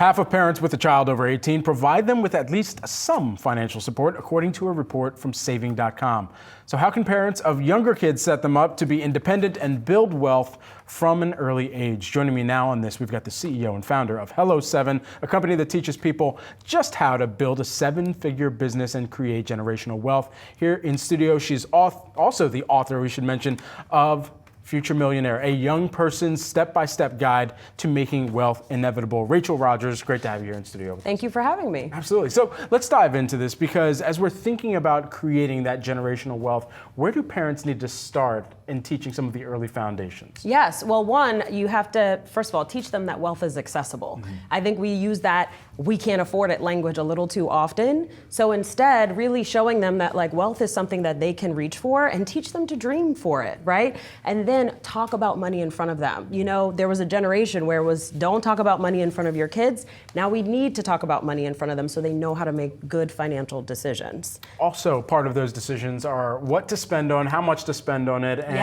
Half of parents with a child over 18 provide them with at least some financial support, according to a report from saving.com. So how can parents of younger kids set them up to be independent and build wealth from an early age? Joining me now on this, we've got the CEO and founder of Hello7, a company that teaches people just how to build a seven-figure business and create generational wealth. Here in studio, she's also the author, we should mention, of Future Millionaire, a young person's step-by-step guide to making wealth inevitable. Rachel Rodgers, great to have you here in studio. Thank you for having me. Absolutely. So let's dive into this, because as we're thinking about creating that generational wealth, where do parents need to start in teaching some of the early foundations? Yes. Well, one, you have to, first of all, teach them that wealth is accessible. I think we use that "we can't afford it" language a little too often. So instead, really showing them that wealth is something that they can reach for, and teach them to dream for it, right? And then talk about money in front of them. You know, there was a generation where it was don't talk about money in front of your kids. Now we need to talk about money in front of them so they know how to make good financial decisions. Also, part of those decisions are what to spend on, how much to spend on it, and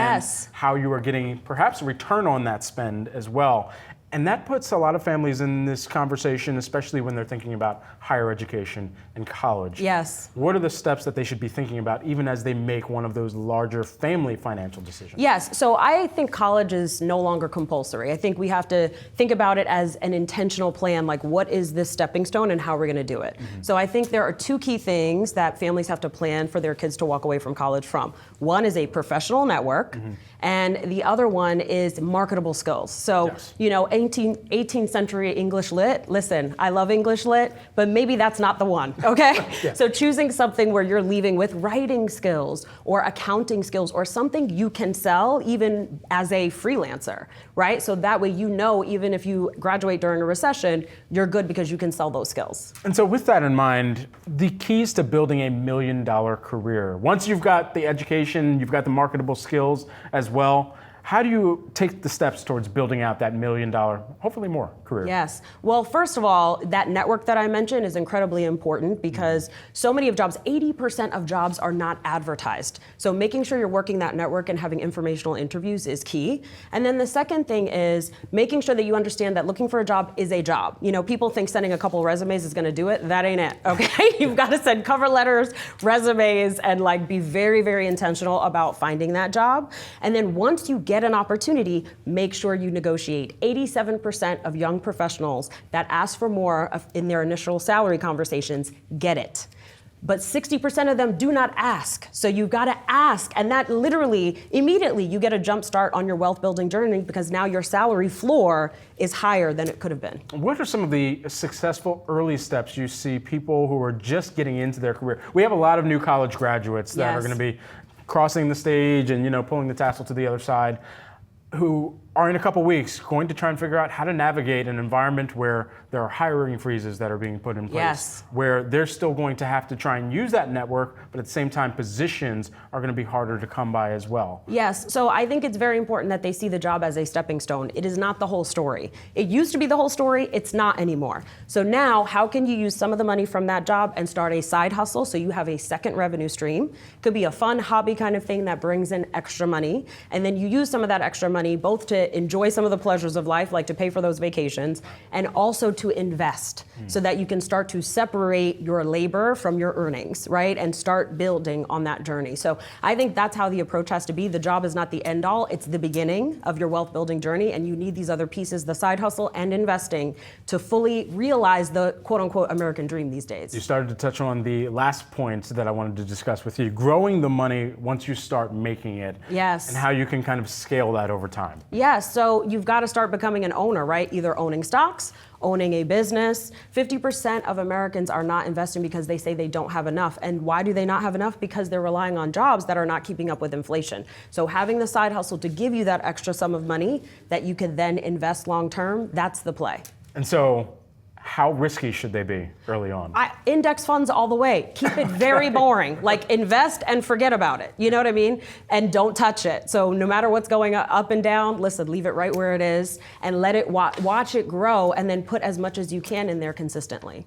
how you are getting perhaps a return on that spend as well. And that puts a lot of families in this conversation, especially when they're thinking about higher education and college. Yes. What are the steps that they should be thinking about even as they make one of those larger family financial decisions? Yes, so I think college is no longer compulsory. I think we have to think about it as an intentional plan, like what is this stepping stone and how we're gonna do it. So I think there are two key things that families have to plan for their kids to walk away from college from. One is a professional network, and the other one is marketable skills. So, you know, 18th century English lit, listen, I love English lit, but maybe that's not the one, okay? So choosing something where you're leaving with writing skills or accounting skills or something you can sell even as a freelancer, right? So that way you know even if you graduate during a recession, you're good because you can sell those skills. And so with that in mind, the keys to building a $1 million career, once you've got the education, you've got the marketable skills as well, how do you take the steps towards building out that $1 million, hopefully more, career? Yes. Well, first of all, that network that I mentioned is incredibly important because so many of jobs, 80% of jobs are not advertised. So making sure you're working that network and having informational interviews is key. And then the second thing is making sure that you understand that looking for a job is a job. You know, people think sending a couple resumes is gonna do it. That ain't it, okay? You've got to send cover letters, resumes, and be very, very intentional about finding that job. And then once you get an opportunity, make sure you negotiate. 87% of young professionals that ask for more in their initial salary conversations get it. But 60% of them do not ask. So you've got to ask, and that literally, immediately, you get a jump start on your wealth building journey because now your salary floor is higher than it could have been. What are some of the successful early steps you see people who are just getting into their career? We have a lot of new college graduates that are going to be crossing the stage and, you know, pulling the tassel to the other side, who are in a couple weeks going to try and figure out how to navigate an environment where there are hiring freezes that are being put in place, where they're still going to have to try and use that network, but at the same time, positions are going to be harder to come by as well. Yes, so I think it's very important that they see the job as a stepping stone. It is not the whole story. It used to be the whole story, it's not anymore. So now, how can you use some of the money from that job and start a side hustle so you have a second revenue stream? Could be a fun hobby kind of thing that brings in extra money, and then you use some of that extra money both to enjoy some of the pleasures of life, like to pay for those vacations, and also to invest so that you can start to separate your labor from your earnings, right? And start building on that journey. So I think that's how the approach has to be. The job is not the end all, it's the beginning of your wealth building journey, and you need these other pieces, the side hustle and investing, to fully realize the quote unquote American dream these days. You started to touch on the last point that I wanted to discuss with you, growing the money once you start making it. Yes. And how you can kind of scale that over time. Yes, so you've got to start becoming an owner, right? Either owning stocks, owning a business. 50% of Americans are not investing because they say they don't have enough. And why do they not have enough? Because they're relying on jobs that are not keeping up with inflation. So having the side hustle to give you that extra sum of money that you could then invest long term, that's the play. And so, how risky should they be early on? Index funds all the way. Keep it very boring. Like invest and forget about it. You know what I mean? And don't touch it. So no matter what's going up and down, listen, leave it right where it is and let it watch it grow, and then put as much as you can in there consistently.